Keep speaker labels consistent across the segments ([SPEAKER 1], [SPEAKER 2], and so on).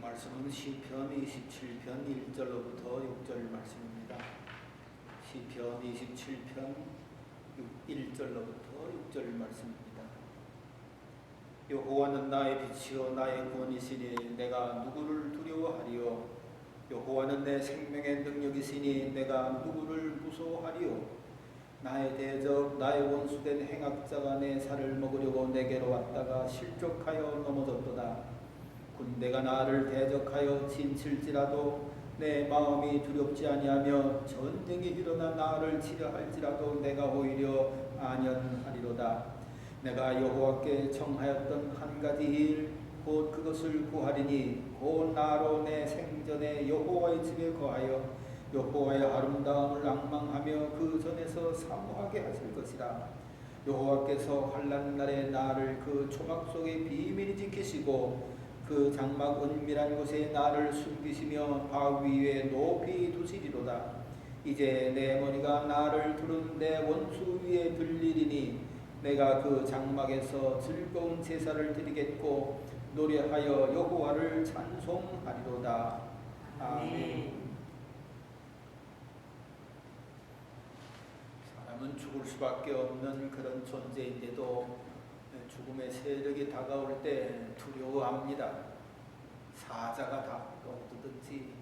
[SPEAKER 1] 말씀은 시편 27편 1절로부터 6절 말씀입니다. 시편 27편 1절로부터 6절 말씀입니다. 여호와는 나의 빛이요 나의 구원이시니 내가 누구를 두려워하리요. 여호와는 내 생명의 능력이시니 내가 누구를 무서워하리요. 나의 대적 나의 원수된 행악자가 내 살을 먹으려고 내게로 왔다가 실족하여 넘어졌도다. 군대가 나를 대적하여 진칠지라도 내 마음이 두렵지 아니하며 전쟁이 일어나 나를 치려 할지라도 내가 오히려 안연하리로다. 내가 여호와께 청하였던 한 가지 일 곧 그것을 구하리니 곧 나로 내 생전에 여호와의 집에 거하여 여호와의 아름다움을 앙망하며 그 전에서 사모하게 하실 것이라. 여호와께서 환난 날에 나를 그 초막 속에 비밀히 지키시고 그 장막 은밀한 곳에 나를 숨기시며 바위 위에 높이 두시리로다. 이제 내 머리가 나를 두른 내 원수 위에 들리리니 내가 그 장막에서 즐거운 제사를 드리겠고 노래하여 여호와를 찬송하리로다. 아멘. 사람은 죽을 수밖에 없는 그런 존재인데도 죽음의 세력이 다가올 때 두려워합니다. 사자가 다가오든지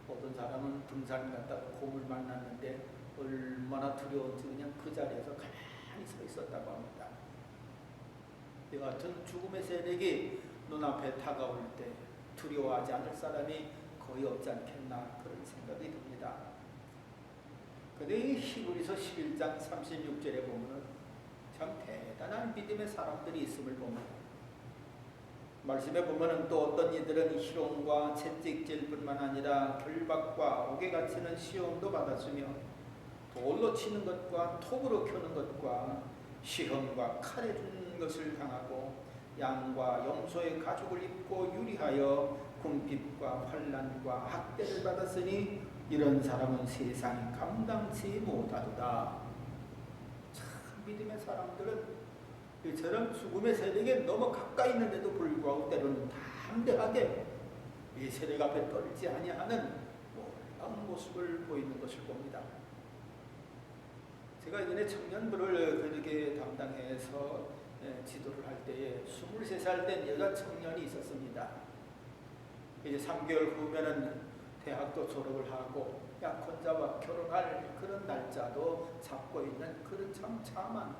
[SPEAKER 1] 어떤 사람은 등산 갔다가 곰을 만났는데 얼마나 두려운지 그냥 그 자리에서 가만히 서 있었다고 합니다. 여하튼 죽음의 세력이 눈앞에 다가올 때 두려워하지 않을 사람이 거의 없지 않겠나 그런 생각이 듭니다. 근데 이 히브리서 11장 36절에 보면 참 대단한 믿음의 사람들이 있음을 봅니다. 말씀에 보면 또 어떤 이들은 희롱과 채찍질뿐만 아니라 결박과 옥에 갇히는 시험도 받았으며 돌로 치는 것과 톱으로 켜는 것과 시험과 칼에 죽는 것을 당하고 양과 염소의 가죽을 입고 유리하여 궁핍과 환난과 학대를 받았으니 이런 사람은 세상이 감당치 못하도다. 참 믿음의 사람들은 저런 죽음의 세력에 너무 가까이 있는데도 불구하고 때로는 담대하게 이 세력 앞에 떨지 아니하는 놀라운 모습을 보이는 것을 봅니다. 제가 이전에 청년부를 그렇게 담당해서 지도를 할 때에 23살 된 여자 청년이 있었습니다. 이제 3개월 후면은 대학도 졸업을 하고 약혼자와 결혼할 그런 날짜도 잡고 있는 그런 참참한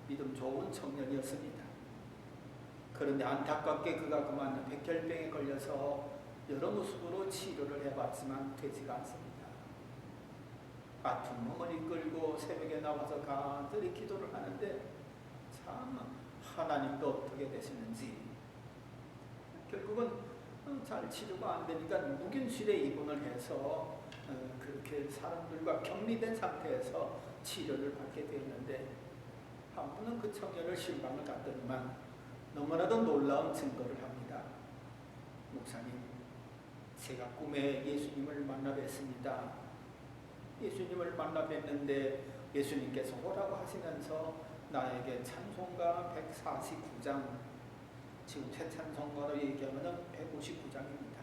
[SPEAKER 1] 믿음 좋은 청년이었습니다. 그런데 안타깝게 그가 그만 백혈병에 걸려서 여러 모습으로 치료를 해봤지만 되지가 않습니다. 아픈 몸을 이끌고 새벽에 나와서 간절히 기도를 하는데 참 하나님도 어떻게 되시는지 결국은 잘 치료가 안 되니까 묵인실에 입원을 해서 그렇게 사람들과 격리된 상태에서 치료를 받게 되었는데 한 분은 그 청년을 신방을 갔더니만 너무나도 놀라운 증거를 합니다. 목사님, 제가 꿈에 예수님을 만나 뵀습니다. 예수님을 만나 뵀는데 예수님께서 오라고 하시면서 나에게 찬송가 149장, 지금 새 찬송가로 얘기하면 159장입니다.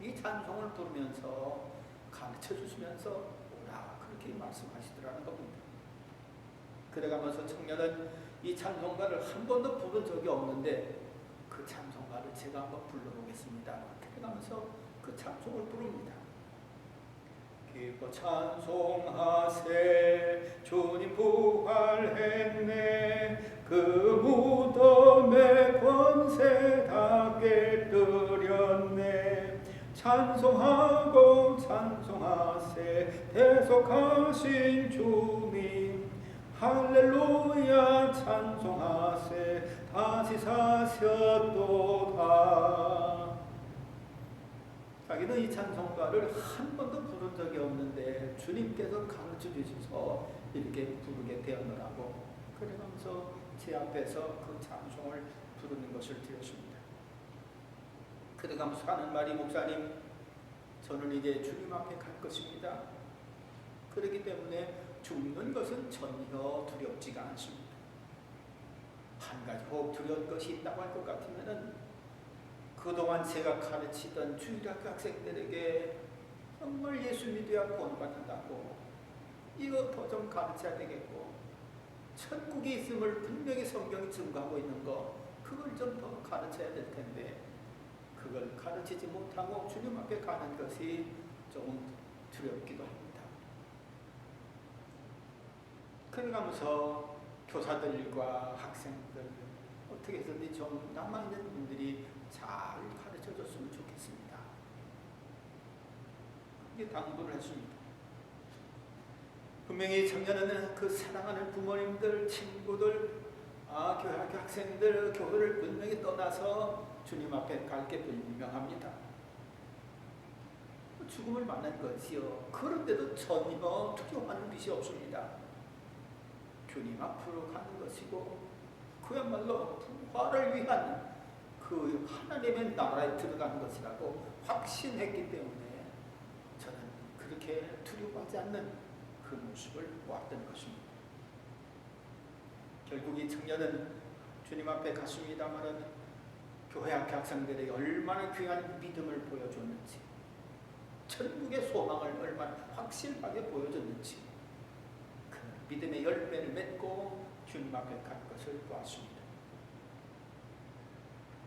[SPEAKER 1] 이 찬송을 부르면서 가르쳐 주시면서 오라 그렇게 말씀하시더라는 겁니다. 그래가면서 청년은 이 찬송가를 한 번도 부른 적이 없는데 그 찬송가를 제가 한번 불러보겠습니다. 그래가면서 그 찬송을 부릅니다. 기뻐 찬송하세 주님 부활했네 그 무덤의 권세 다 깨뜨렸네 찬송하고 찬송하세 대속하신 주님 할렐루야 찬송하세 다시 사셨도다. 자기는 이 찬송가를 한 번도 부른 적이 없는데 주님께서 가르쳐 주셔서 이렇게 부르게 되었노라고 그러면서 제 앞에서 그 찬송을 부르는 것을 들었습니다. 그러면서 하는 말이 목사님 저는 이제 주님 앞에 갈 것입니다. 그렇기 때문에 죽는 것은 전혀 두렵지가 않습니다. 한 가지 혹 두려운 것이 있다고 할 것 같으면은 그 그동안 제가 가르치던 주일학교 학생들에게 정말 예수 믿어야 구원받는다고, 이거 더 좀 가르쳐야 되겠고, 천국이 있음을 분명히 성경이 증거하고 있는 거, 그걸 좀 더 가르쳐야 될 텐데 그걸 가르치지 못하고 주님 앞에 가는 것이 조금 두렵기도 합니다. 그러면서 교사들과 학생들 어떻게 해서든지 좀 남아있는 분들이 잘 가르쳐줬으면 좋겠습니다. 이게 당부를 했습니다. 분명히 청년은 그 사랑하는 부모님들, 친구들, 교회학교 학생들, 교회를 분명히 떠나서 주님 앞에 갈 게 분명합니다. 죽음을 만난 거지요. 그런데도 전혀 두려워하는 빛이 없습니다. 주님 앞으로 가는 것이고, 그야말로 부활을 위한 그 하나님의 나라에 들어가는 것이라고 확신했기 때문에 저는 그렇게 두려워하지 않는 그 모습을 보았던 것입니다. 결국 이 청년은 주님 앞에 갔습니다마는 교회 학생들에게 얼마나 귀한 믿음을 보여줬는지, 천국의 소망을 얼마나 확실하게 보여줬는지, 그 믿음의 열매를 맺고 주님 앞에 갈 것을 보았습니다.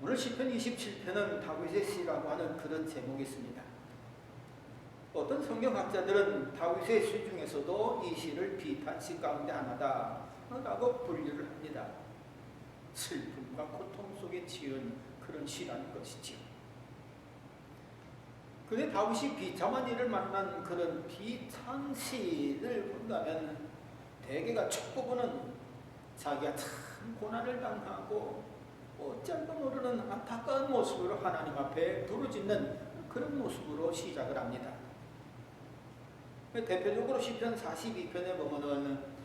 [SPEAKER 1] 오늘 시편 27편은 다윗의 시라고 하는 그런 제목이 있습니다. 어떤 성경학자들은 다윗의 시 중에서도 이 시를 비탄시 가운데 하나다라고 분류를 합니다. 슬픔과 고통 속에 지은 그런 시라는 것이지요. 그런데 다윗이 비참한 일을 만난 그런 비탄시를 본다면 대개가 첫 부분은 자기가 참 고난을 당하고 어쩔 줄 모르는 안타까운 모습으로 하나님 앞에 부르짖는 그런 모습으로 시작을 합니다. 대표적으로 시편 42편에 보면은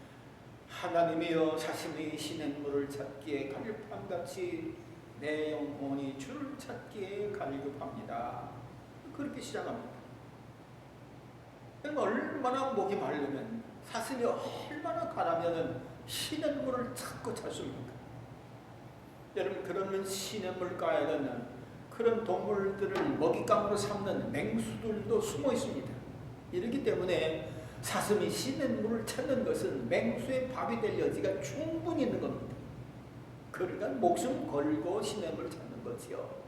[SPEAKER 1] 하나님이여 자신의 시냇물을 찾기에 갈급함같이 내 영혼이 주를 찾기에 갈급합니다. 그렇게 시작합니다. 얼마나 목이 마르면, 사슴이 얼마나 가라면 시냇물을 찾고 찾습니까? 여러분, 그러면 시냇물가에는 그런 동물들을 먹잇감으로 삼는 맹수들도 숨어 있습니다. 이렇기 때문에 사슴이 시냇물을 찾는 것은 맹수의 밥이 될 여지가 충분히 있는 겁니다. 그러니까 목숨 걸고 시냇물을 찾는 거지요.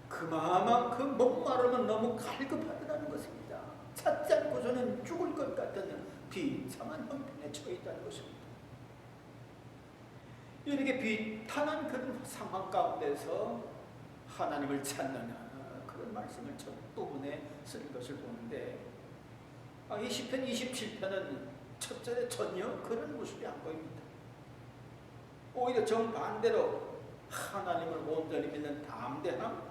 [SPEAKER 1] 그만큼 목마르면 너무 갈급하다는 것입니다. 찾지 않고서는 죽을 것 같은 비참한 형편에 처해 있다는 것입니다. 이렇게 비탄한 그런 상황 가운데서 하나님을 찾는 그런 말씀을 첫 부분에 쓰는 것을 보는데, 이 시편 27편은 첫 절에 전혀 그런 모습이 안 보입니다. 오히려 정반대로 하나님을 온전히 믿는 담대함,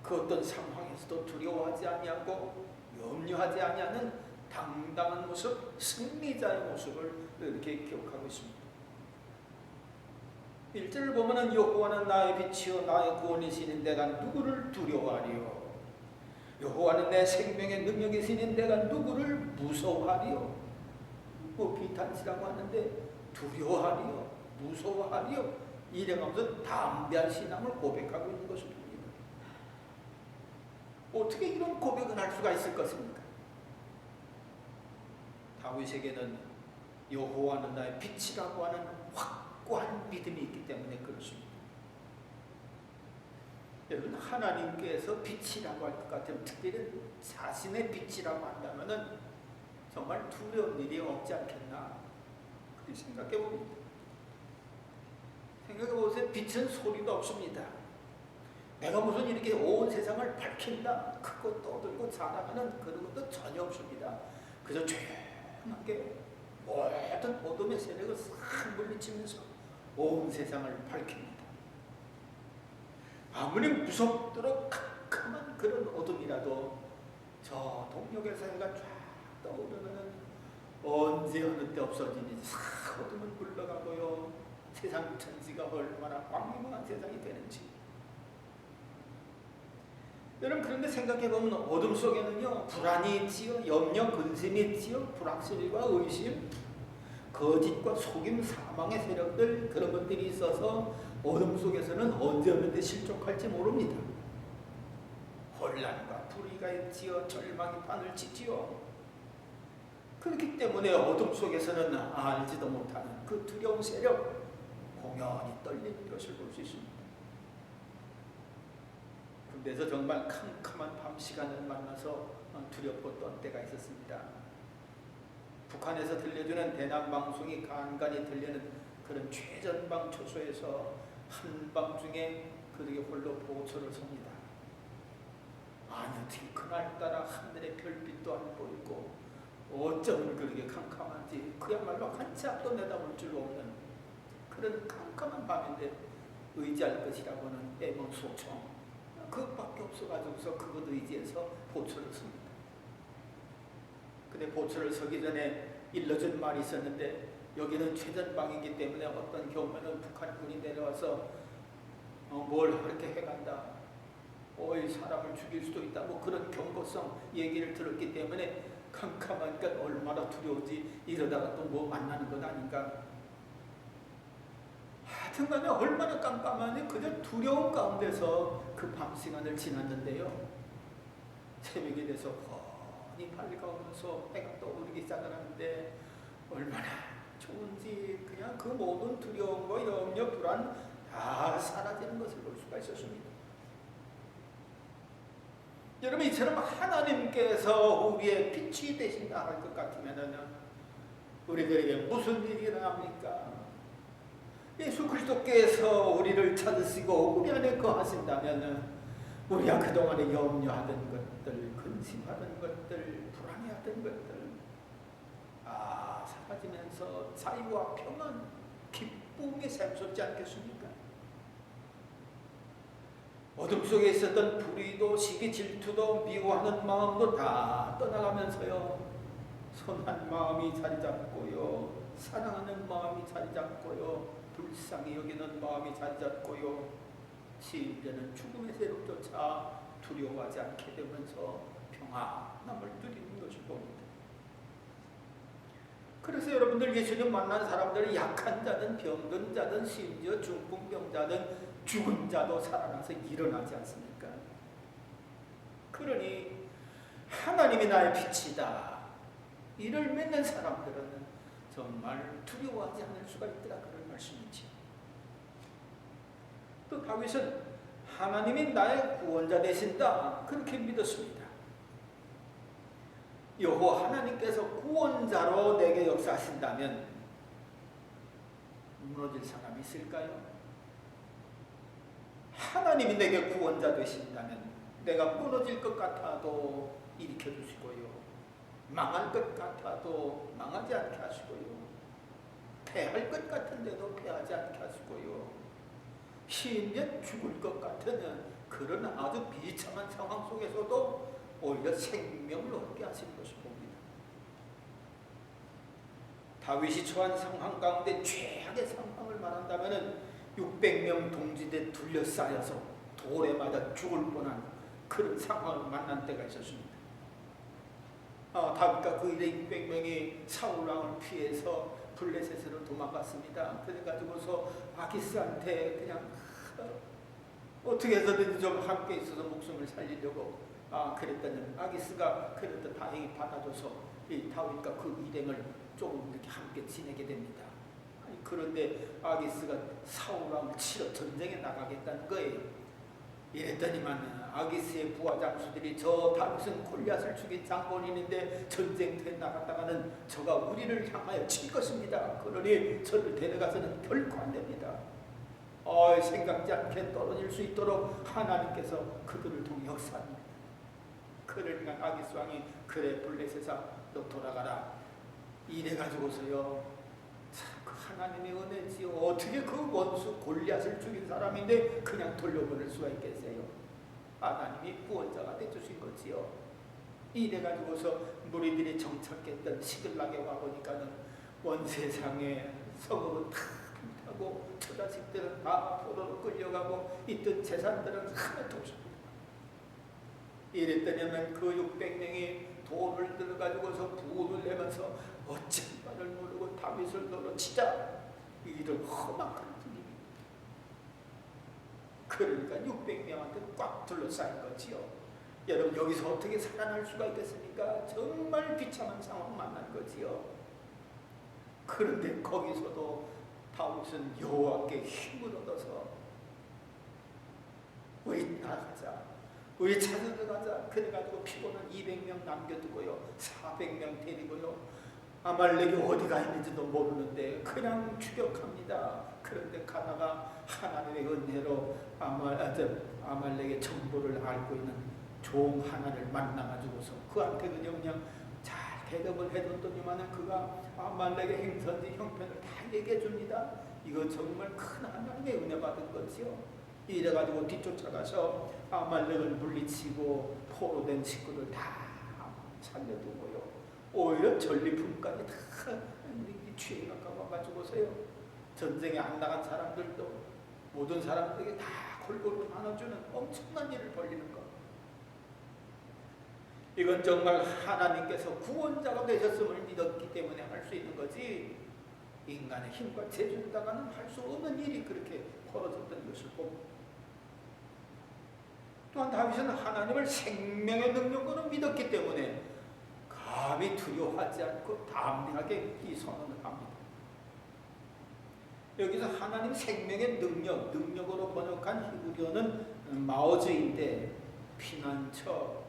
[SPEAKER 1] 그 어떤 상황에서도 두려워하지 아니하고 염려하지 아니하는 당당한 모습, 승리자의 모습을 이렇게 기억하고 있습니다. 1절을 보면은 여호와는 나의 빛이요 나의 구원이시니 내가 누구를 두려워하리요. 여호와는 내 생명의 능력이시니 내가 누구를 무서워하리요. 비탄시라고 하는데 두려워하리요, 무서워하리요, 이래가면서 담대한 신앙을 고백하고 있는 것을 봅니다. 어떻게 이런 고백을 할 수가 있을 것입니까? 다윗에게는 여호와는 나의 빛이라고 하는 확고한 믿음이 있기 때문에 그렇습니다. 여러분, 하나님께서 빛이라고 할 것 같으면, 특별히 자신의 빛이라고 한다면 정말 두려운 일이 없지 않겠나, 그렇게 생각해 봅니다. 생각해 보세요. 빛은 소리도 없습니다. 내가 무슨 이렇게 온 세상을 밝힌다, 크고 떠들고 자랑하는 그런 것도 전혀 없습니다. 그저 조용하게 모든 어둠의 세력을 싹 물리치면서 온 세상을 밝힙니다. 아무리 무섭도록 캄캄한 그런 어둠이라도 저 동력에서 해가 쫙 떠오르면 언제 어느 때 없어지니 싹 어둠은 물러가고요. 세상 천지가 얼마나 광명한 세상이 되는지. 여러분, 그런데 생각해보면 어둠 속에는요, 불안이 있지요, 염려, 근심이 있지요, 불확실과 의심, 거짓과 속임, 사망의 세력들, 그런 것들이 있어서 어둠 속에서는 언제 어느 때 실족할지 모릅니다. 혼란과 불의가 있지요. 절망이 판을 치지요. 그렇기 때문에 어둠 속에서는 알지도 못하는 그 두려운 세력, 공연히 떨리는 것을 볼 수 있습니다. 군대에서 정말 캄캄한 밤 시간을 만나서 두렵고 떤 때가 있었습니다. 북한에서 들려주는 대남방송이 간간히 들리는 그런 최전방 초소에서 한밤중에 그들이 홀로 보초를 섭니다. 아니 어떻게 그날따라 하늘의 별빛도 안 보이고 어쩌면 그렇게 캄캄한지 그야말로 한치 앞도 내다볼 줄 없는 그런 캄캄한 밤인데 의지할 것이라고는 애먼 소총 그것밖에 없어가지고서 그것 의지해서 보초를 섭니다. 근데 보초를 서기 전에 일러준 말이 있었는데 여기는 최전방이기 때문에 어떤 경우에는 북한군이 내려와서 뭘 그렇게 해간다, 사람을 죽일 수도 있다, 뭐 그런 경고성 얘기를 들었기 때문에 캄캄하니까 얼마나 두려운지 이러다가 또 뭐 만나는 것 아닌가. 하여튼간에 얼마나 깜깜하니 그저 두려움 가운데서 그 밤 시간을 지났는데요. 새벽이 돼서 훤히 밝아오면서 해가 떠오르기 시작하는데 얼마나 좋은지 그냥 그 모든 두려움과 염려, 불안 다 사라지는 것을 볼 수가 있었습니다. 여러분 이처럼 하나님께서 우리의 빛이 되신다 할 것 같으면 우리들에게 무슨 일이 일어납니까? 예수 그리스도께서 우리를 찾으시고 우리 안에 거하신다면 우리가 그동안에 염려하던 것들, 근심하던 것들, 불안해하던 것들 사라지면서 자유와 평안, 기쁨이 샘솟지 않겠습니까? 어둠 속에 있었던 불의도, 시기, 질투도, 미워하는 마음도 다 떠나가면서요, 선한 마음이 자리 잡고요, 사랑하는 마음이 자리 잡고요, 불쌍히 여기는 마음이 자리 잡고요, 심지어는 죽음의 세력조차 두려워하지 않게 되면서 평안함을 누리는 것을 봅니다. 그래서 여러분들 예수님 만난 사람들이 약한 자든 병든 자든 심지어 중풍병자든 죽은 자도 살아나서 일어나지 않습니까? 그러니 하나님이 나의 빛이다, 이를 믿는 사람들은 정말 두려워하지 않을 수가 있더라, 그런 말씀이지. 또 다윗은 하나님이 나의 구원자 되신다, 그렇게 믿었습니다. 여호와 하나님께서 구원자로 내게 역사하신다면 무너질 사람이 있을까요? 하나님이 내게 구원자 되신다면 내가 무너질 것 같아도 일으켜 주시고요, 망할 것 같아도 망하지 않게 하시고요, 패할 것 같은데도 패하지 않게 하시고요, 심지어 죽을 것 같은 그런 아주 비참한 상황 속에서도 오히려 생명을 얻게 하시는 것을 봅니다. 다윗이 처한 상황 가운데 최악의 상황을 말한다면 600명 동지대 둘러싸여서 돌에 맞아 죽을 뻔한 그런 상황을 만난 때가 있었습니다. 다윗과 그 600명이 사울 왕을 피해서 블레셋으로 도망갔습니다. 그래가지고서 아기스한테 그냥 어떻게 해서든지 좀 함께 있어서 목숨을 살리려고 그랬더니 아기스가 그래도 다행히 받아줘서 이 다윗과 그 일행을 조금 이렇게 함께 지내게 됩니다. 그런데 아기스가 사울 왕을 치러 전쟁에 나가겠다는 거예요. 이랬더니만 아기스의 부하 장수들이 저 다윗은 골리앗을 죽인 장본인인데 전쟁터에 나갔다가는 저가 우리를 향하여 칠 것입니다. 그러니 저를 데려가서는 결코 안 됩니다. 생각지 않게 떨어질 수 있도록 하나님께서 그들을 통해 역사합니다. 그러니까 아기스 왕이 그래 블레셋아 너 돌아가라 이래가지고서요, 참 그 하나님의 은혜지요. 어떻게 그 원수 골리앗을 죽인 사람인데 그냥 돌려보낼 수가 있겠어요? 하나님이 구원자가 되주신 거지요. 이래가지고서 무리들이 정착했던 시글락에 와보니까는 온 세상에 성읍은 다 불타고 처자식들은 다 포로로 끌려가고 있던 재산들은 하나도 없습니다. 이랬더니면 그 600명이 돌을 들어가지고서 부을 내면서 어찌 바를 모르고 다윗을 너로 치자, 이런 험악한 분위기. 그러니까 600명한테 꽉 둘러싸인 거지요. 여러분 여기서 어떻게 살아날 수가 있겠습니까? 정말 비참한 상황 만난 거지요. 그런데 거기서도 다윗은 여호와께 힘을 얻어서 우리 나가자, 우리 찾으러 가자. 그래가지고 피고는 200명 남겨두고요, 400명 데리고요, 아말렉이 어디가 있는지도 모르는데 그냥 추격합니다. 그런데 가다가 하나님의 은혜로 아말렉의 정보를 알고 있는 종 하나를 만나가지고서 그한테 그냥 잘 대답을 해줬더니만 그가 아말렉의 행선지 형편을 다 얘기해 줍니다. 이거 정말 큰 하나님의 은혜 받은 거지요. 이래가지고 뒤쫓아가서 아말렉을 물리치고 포로된 식구들 다 살려두고요, 오히려 전리품까지 다 취해 가까워가지고서요, 전쟁에 안 나간 사람들도 모든 사람들에게 다 골고루 나눠주는 엄청난 일을 벌리는 것. 이건 정말 하나님께서 구원자가 되셨음을 믿었기 때문에 할 수 있는 거지, 인간의 힘과 재주다가는 할 수 없는 일이 그렇게 벌어졌던 것을 봅니다. 또한 다윗은 하나님을 생명의 능력으로 믿었기 때문에 감히 두려워하지 않고 담대하게 이 선언을 합니다. 여기서 하나님 생명의 능력으로 번역한 히브리어는 마오즈인데 피난처,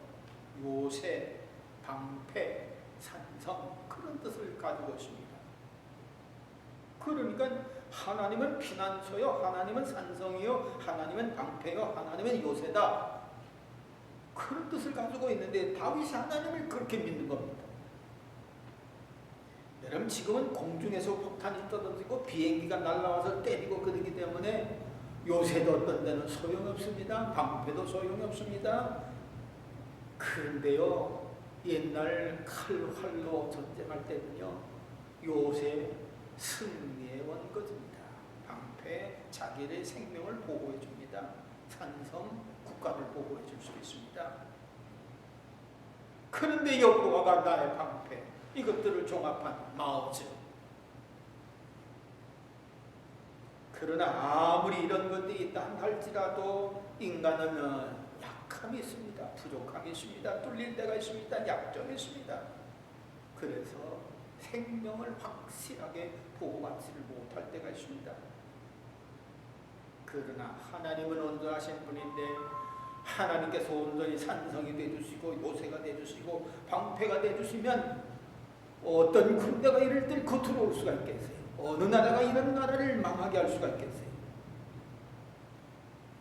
[SPEAKER 1] 요새, 방패, 산성 그런 뜻을 가지고 있습니다. 그러니까 하나님은 피난처요, 하나님은 산성이요, 하나님은 방패요, 하나님은 요새다, 그런 뜻을 가지고 있는데 다윗이 하나님을 그렇게 믿는 겁니다. 여러분 지금은 공중에서 폭탄이 떠던지고 비행기가 날아와서 때리고 그러기 때문에 요새도 어떤 데는 소용없습니다. 방패도 소용이 없습니다. 그런데요, 옛날 칼활로 전쟁할 때는요, 요새 승리의 원거지입니다. 방패 자기의 생명을 보호해 줍니다. 산성 국가를 보호해 줄 수 있습니다. 그런데 여호와가 나의 방패, 이것들을 종합한 마오즈. 그러나 아무리 이런 것들이 있다 할지라도 인간은 약함이 있습니다. 부족함이 있습니다. 뚫릴 때가 있습니다. 약점이 있습니다. 그래서 생명을 확실하게 보호받지를 못할 때가 있습니다. 그러나 하나님은 온전하신 분인데 하나님께서 온전히 산성이 되어주시고 요새가 되어주시고 방패가 되어주시면 어떤 군대가 이럴 때 겉으로 올 수가 있겠어요? 어느 나라가 이런 나라를 망하게 할 수가 있겠어요?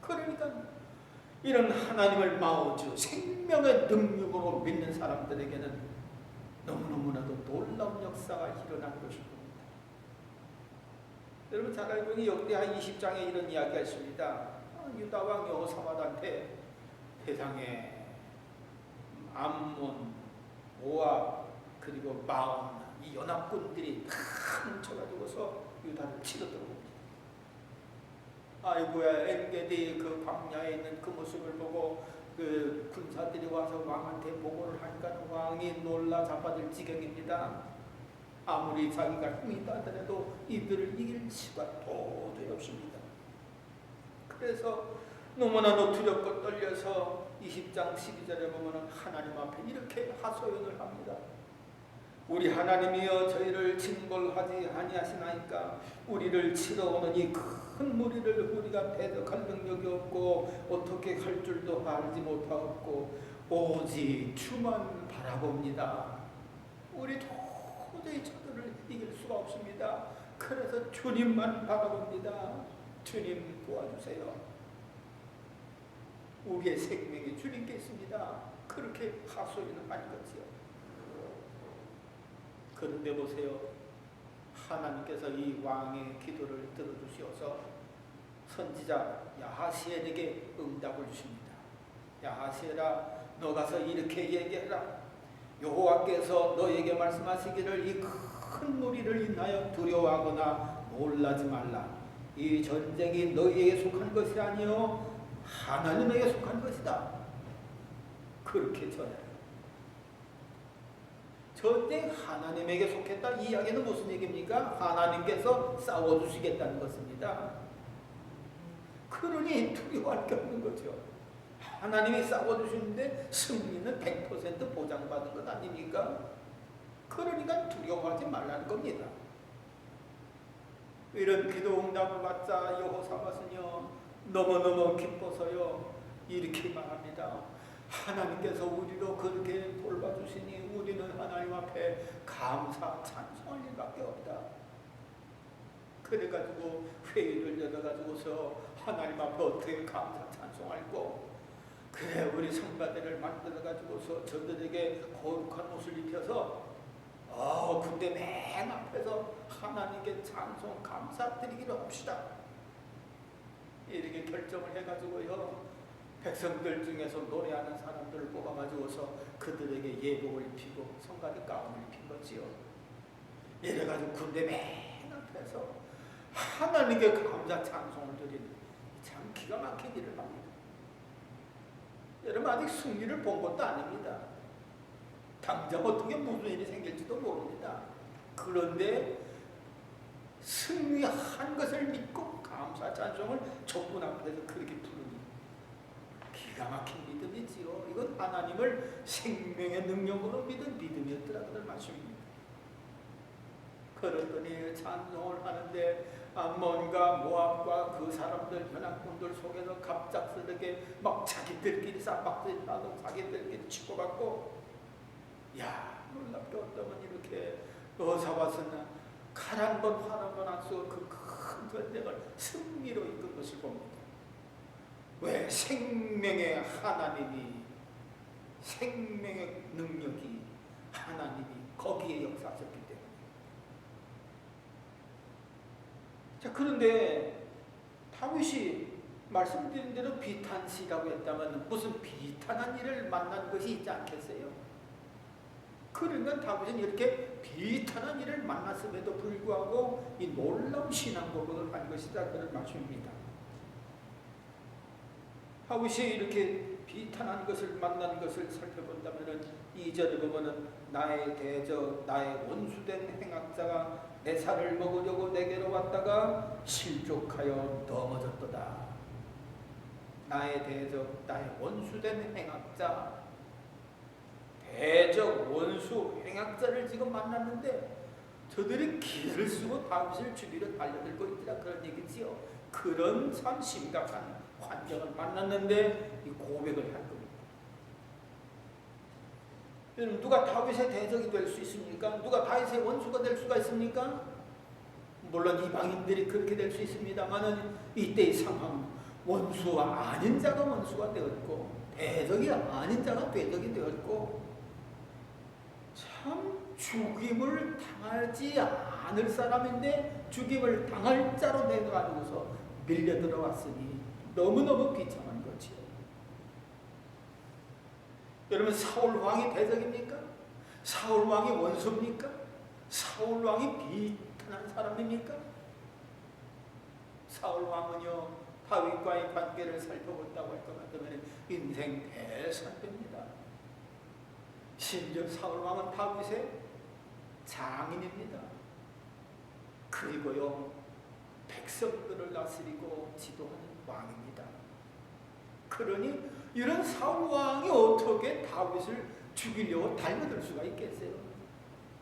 [SPEAKER 1] 그러니까 이런 하나님을 마오즈 생명의 능력으로 믿는 사람들에게는 너무너무나도 놀라운 역사가 일어난 것입니다. 여러분 잘 알고 있는 역대하 20장에 이런 이야기가 있습니다. 유다왕 여호사밧한테 세상에 암몬, 모압 그리고 마온 이 연합군들이 다 뭉쳐가지고서 유다를 치러 들어옵니다. 아이고야, 엔게디 그 광야에 있는 그 모습을 보고 그 군사들이 와서 왕한테 보고를 하니까 왕이 놀라 자빠질 지경입니다. 아무리 자기가 힘이 있다 하더라도 이들을 이길 수가 도저히 없습니다. 그래서 너무나도 두렵고 떨려서 20장 12절에 보면 하나님 앞에 이렇게 하소연을 합니다. 우리 하나님이여 저희를 징벌하지 아니하시나이까. 우리를 치러 오는 이 큰 무리를 우리가 대적할 능력이 없고 어떻게 할 줄도 알지 못하고 오직 주만 바라봅니다. 우리 도저히 저들을 이길 수가 없습니다. 그래서 주님만 바라봅니다. 주님 도와주세요. 우리의 생명이 주님께 있습니다. 그렇게 하소연을 하는 거지요. 그런데 보세요. 하나님께서 이 왕의 기도를 들어주시어서 선지자 야하시엘에게 응답을 주십니다. 야하시엘아, 너 가서 이렇게 얘기해라. 여호와께서 너에게 말씀하시기를 이 큰 무리를 인하여 두려워하거나 놀라지 말라. 이 전쟁이 너희에게 속한 것이 아니요 하나님에게 속한 것이다. 그렇게 전해라. 전쟁 하나님에게 속했다. 이 이야기는 무슨 얘기입니까? 하나님께서 싸워주시겠다는 것입니다. 그러니 두려워할 게 없는 거죠. 하나님이 싸워주시는데 승리는 100% 보장받은 것 아닙니까? 그러니까 두려워하지 말라는 겁니다. 이런 기도 응답을 받자 여호사밧은요 너무너무 기뻐서요 이렇게 말합니다. 하나님께서 우리로 그렇게 돌봐주시니 우리는 하나님 앞에 감사 찬송할 일밖에 없다. 그래가지고 회의를 열어가지고서 하나님 앞에 어떻게 감사 찬송할고, 그래 우리 성가대를 만들어가지고서 저들에게 거룩한 옷을 입혀서 군대 맨 앞에서 하나님께 찬송 감사드리기로 합시다. 이렇게 결정을 해가지고요 백성들 중에서 노래하는 사람들을 뽑아가지고서 그들에게 예복을 입히고 성가대 가운을 입힌 거지요. 이래가지고 군대 맨 앞에서 하나님께 감사 찬송을 드리는 참 기가 막힌 일을 합니다. 여러분 아직 승리를 본 것도 아닙니다. 당장 어떻게 무슨 일이 생길지도 모릅니다. 그런데 승리한 것을 믿고 감사 찬송을 족분 앞에서 그렇게 부르니 기가 막힌 믿음이지요. 이건 하나님을 생명의 능력으로 믿은 믿음이었더라 그런 말씀입니다. 그러더니 찬송을 하는데 암몬과 모압과 그 사람들 현악군들 속에서 갑작스럽게 막 자기들끼리 쌈박질하고 자기들끼리 치고받고, 야 놀랍게 어떠면 이렇게 여호사밧은 칼 한 번 활 한 번 안 쓰고 그 큰 전쟁을 승리로 이끈 것을 봅니다. 왜? 생명의 하나님이, 생명의 능력이 하나님이 거기에 역사하셨기 때문에. 자, 그런데 다윗이 말씀드린 대로 비탄시라고 했다면 무슨 비탄한 일을 만난 것이 있지 않겠어요? 그러니까 다윗은 이렇게 비탄한 일을 만났음에도 불구하고 이 놀라운 신앙 고백을 한 것이다 그런 말씀입니다. 다윗이 이렇게 비탄한 것을 만난 것을 살펴본다면 2절에 보면은 나의 대적 나의 원수된 행악자가 내 살을 먹으려고 내게로 왔다가 실족하여 넘어졌도다. 나의 대적 나의 원수된 행악자, 대적 원수 행악자를 지금 만났는데 저들이 기를 쓰고 다윗을 죽이려 달려들고 있더라 그런 얘기지요. 그런 참 심각한 환경을 만났는데 이 고백을 한 겁니다. 여러분 누가 다윗의 대적이 될 수 있습니까? 누가 다윗의 원수가 될 수가 있습니까? 물론 이방인들이 그렇게 될 수 있습니다만은 이때의 상황 원수와 아닌 자가 원수가 되었고 대적이 아닌 자가 대적이 되었고 참 죽임을 당하지 않을 사람인데 죽임을 당할 자로 되어가지고서 밀려 들어왔으니 너무너무 비참한 거지요. 여러분 사울 왕이 대적입니까? 사울 왕이 원수입니까? 사울 왕이 비탄한 사람입니까? 사울 왕은요 다윗과의 관계를 살펴본다고 할 것 같으면 인생 대선배입니다. 심지어 사울 왕은 다윗의 장인입니다. 그리고요 백성들을 다스리고 지도하는 왕입니다. 그러니 이런 사울 왕이 어떻게 다윗을 죽이려고 달려들 수가 있겠어요?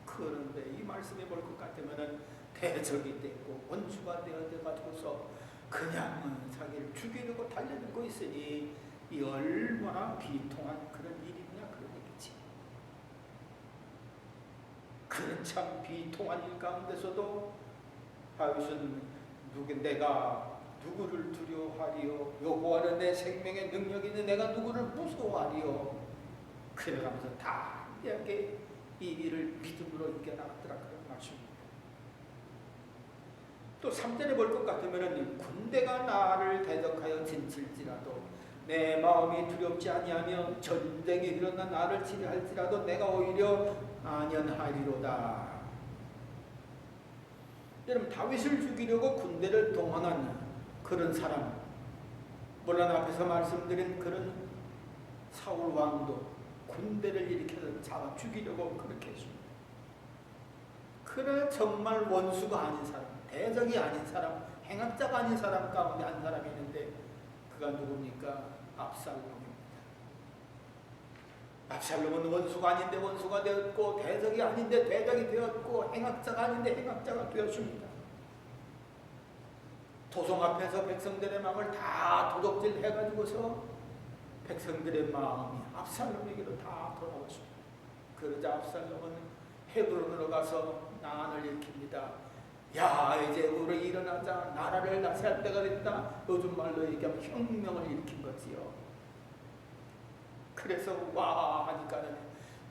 [SPEAKER 1] 그런데 이 말씀에 볼 것 같으면 대적이 됐고 원수가 되어가지고서 그냥 자기를 죽이려고 달려들고 있으니 이 얼마나 비통한 그런 일이냐 그런 얘기지. 그런 참 비통한 일 가운데서도 다윗은 내가 누구를 두려워하리요? 여호와는 내 생명의 능력이 있는 내가 누구를 무서워하리요? 그래가면서 담대하게 이 일을 믿음으로 이겨나갔더라 그런 말씀입니다. 또 3절에 볼 것 같으면 군대가 나를 대적하여 진칠지라도 내 마음이 두렵지 아니하며 전쟁이 일어나 나를 치료할지라도 내가 오히려 안연하리로다. 여러분 다윗을 죽이려고 군대를 동원한 그런 사람, 물론 앞에서 말씀드린 그런 사울 왕도 군대를 일으켜서 잡아 죽이려고 그렇게 했습니다. 그러나 정말 원수가 아닌 사람, 대적이 아닌 사람, 행악자가 아닌 사람 가운데 한 사람이 있는데 그가 누굽니까? 압살롬입니다. 압살롬은 원수가 아닌데 원수가 되었고 대적이 아닌데 대적이 되었고 행악자가 아닌데 행악자가 되었습니다. 도성 앞에서 백성들의 마음을 다 도적질 해가지고서 백성들의 마음이 압살롬에게로 다 돌아왔습니다. 그러자 압살롬은 헤브론으로 가서 난을 일으킵니다. 야, 이제 우리 일어나자. 나라를 다스릴 때가 됐다. 요즘 말로 얘기하면 혁명을 일으킨 거지요. 그래서 와 하니까는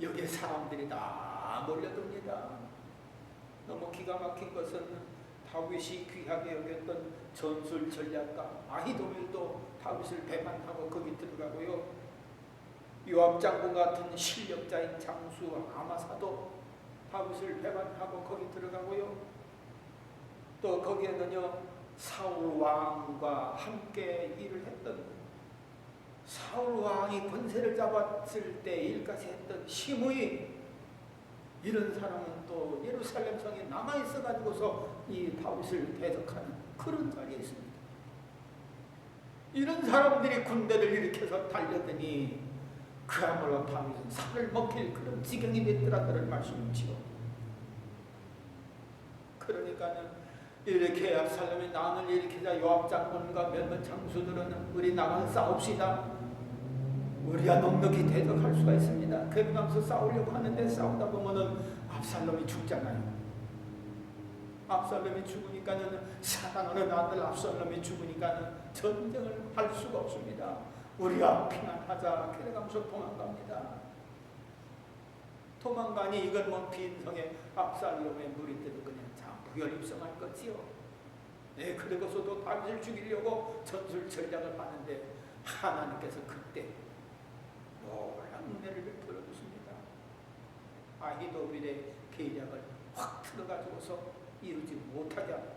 [SPEAKER 1] 여기에 사람들이 다 몰려듭니다. 너무 기가 막힌 것은 다윗이 귀하게 여겼던 전술 전략가 아히도멜도 다윗을 배반하고 거기 들어가고요. 요압 장군 같은 실력자인 장수 아마사도 다윗을 배반하고 거기 들어가고요. 또 거기에는요 사울 왕과 함께 일을 했던 사울 왕이 권세를 잡았을 때 일까지 했던 시므이 이런 사람은 또 예루살렘 성에 남아있어 가지고서 이 다윗을 대적하는 그런 자리에 있습니다. 이런 사람들이 군대를 일으켜서 달려드니 그야말로 다윗은 살을 먹힐 그런 지경이 됐더라는 말씀이지요. 그러니까는 이렇게 압살롬이 난을 일으키자 요압 장군과 몇몇 장수들은 우리 나가서 싸웁시다. 우리가 넉넉히 대적할 수가 있습니다. 그러면서 싸우려고 하는데 싸우다 보면은 압살롬이 죽잖아요. 압살롬이 죽으니까는 사랑하는 아들 압살롬이 죽으니까는 전쟁을 할 수가 없습니다. 우리가 피난하자. 그래가면서 도망갑니다. 도망가니 이건 뭐 빈성에 압살롬의 무리들은 그냥 부열입성할 거지요. 네, 그러고서도 다윗을 죽이려고 전술 전략을 하는데 하나님께서 그때 놀라운 은혜를 베풀어 주십니다. 아히도빌의 계략을 확 틀어가지고서 이루지 못하게 합니다.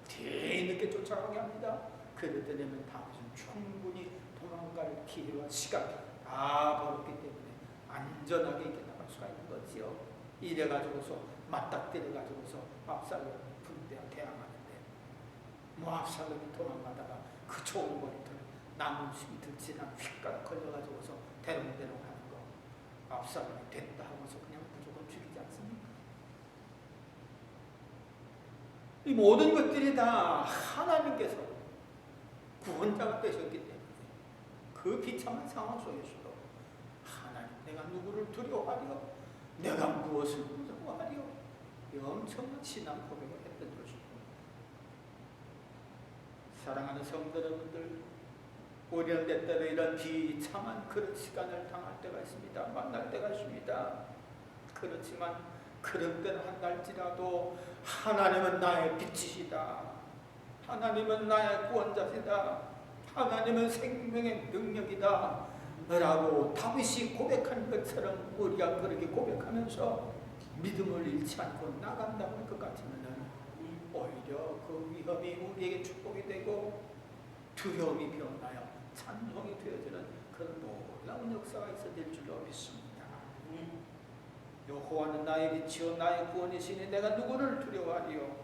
[SPEAKER 1] 뒤늦게 쫓아가게 합니다. 그랬더니 다윗은 충분히 도망갈 기회와 시간 다 벌었기 때문에 안전하게 이렇게 나갈 수가 있는 거지요. 이래가지고서 맞닥뜨려가지고서 압살롬 군대와 대항하는데 뭐 압살롬이 도망가다가 그 좋은 머리털 나무 밑을 휙가락 걸려가지고서 대롱대롱 하는 거 압살롬이 됐다 하고서 그냥 무조건 죽이지 않습니까? 이 모든 것들이 다 하나님께서 구원자가 되셨기 때문에 그 비참한 상황 속에서도 하나님 내가 누구를 두려워하리요? 내가 무엇을 무서워하리요? 엄청난 신앙 고백을 했던 것입니다. 사랑하는 성도 여러분들, 우리는 때때로 이런 비참한 그런 시간을 당할 때가 있습니다. 만날 때가 있습니다. 그렇지만 그런 때는 한날지라도 하나님은 나의 빛이시다. 하나님은 나의 구원자시다. 하나님은 생명의 능력이다 라고 다윗이 고백한 것처럼 우리가 그렇게 고백하면서 믿음을 잃지 않고 나간다고 할 것 같으면 오히려 그 위험이 우리에게 축복이 되고 두려움이 변하여 찬송이 되어지는 그런 놀라운 역사가 있어질 줄로 믿습니다. 여호와는 나의 빛이요 나의 구원이시니 내가 누구를 두려워하리요?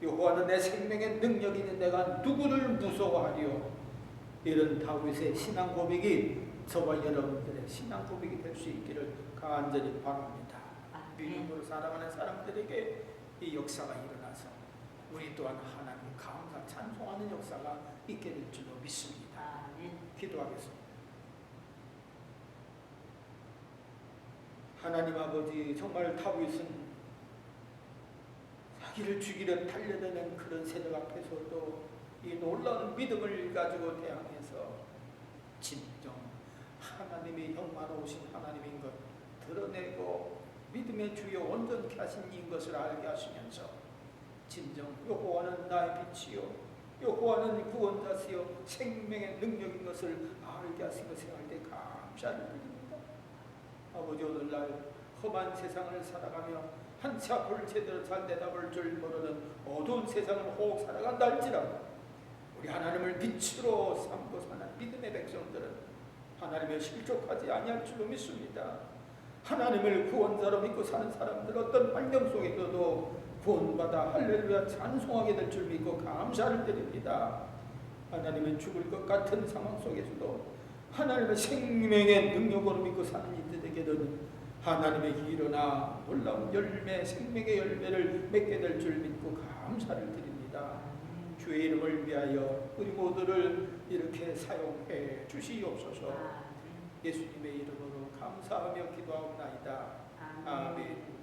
[SPEAKER 1] 여호와는 내 생명의 능력이니 내가 누구를 무서워하리요? 이런 다윗의 신앙 고백이 저와 여러분들의 신앙 고백이 될 수 있기를 간절히 바랍니다. 믿음으로 살아가는 사람들에게 이 역사가 일어나서 우리 또한 하나님 감사 찬송하는 역사가 있게 될 줄로 믿습니다. 기도하겠습니다. 하나님 아버지, 정말 다윗은 자기를 죽이려 달려드는 그런 세력 앞에서도 이 놀라운 믿음을 가지고 대항해서 진정 하나님이 영화로우신 하나님인 것 드러내고 믿음의 주요 온전케 하신 인 것을 알게 하시면서 진정 여호와는 나의 빛이요 여호와는 구원자시요 생명의 능력인 것을 알게 하시고 생각할 때 감사를 드립니다. 아버지, 오늘날 험한 세상을 살아가며 한치 앞을 제대로 잘 내다볼 줄 모르는 어두운 세상을 혹 살아간다 할지라도 우리 하나님을 빛으로 삼고 사는 믿음의 백성들은 하나님의 실족하지 아니할 줄로 믿습니다. 하나님을 구원자로 믿고 사는 사람들 어떤 환경 속에서도 구원받아 할렐루야 찬송하게 될 줄 믿고 감사를 드립니다. 하나님은 죽을 것 같은 상황 속에서도 하나님의 생명의 능력으로 믿고 사는 이들에게는 하나님의 일어나 놀라운 열매, 생명의 열매를 맺게 될 줄 믿고 감사를 드립니다. 주의 이름을 위하여 우리 모두를 이렇게 사용해 주시옵소서. 예수님의 이름으로 감사하며 기도하옵나이다. 아멘.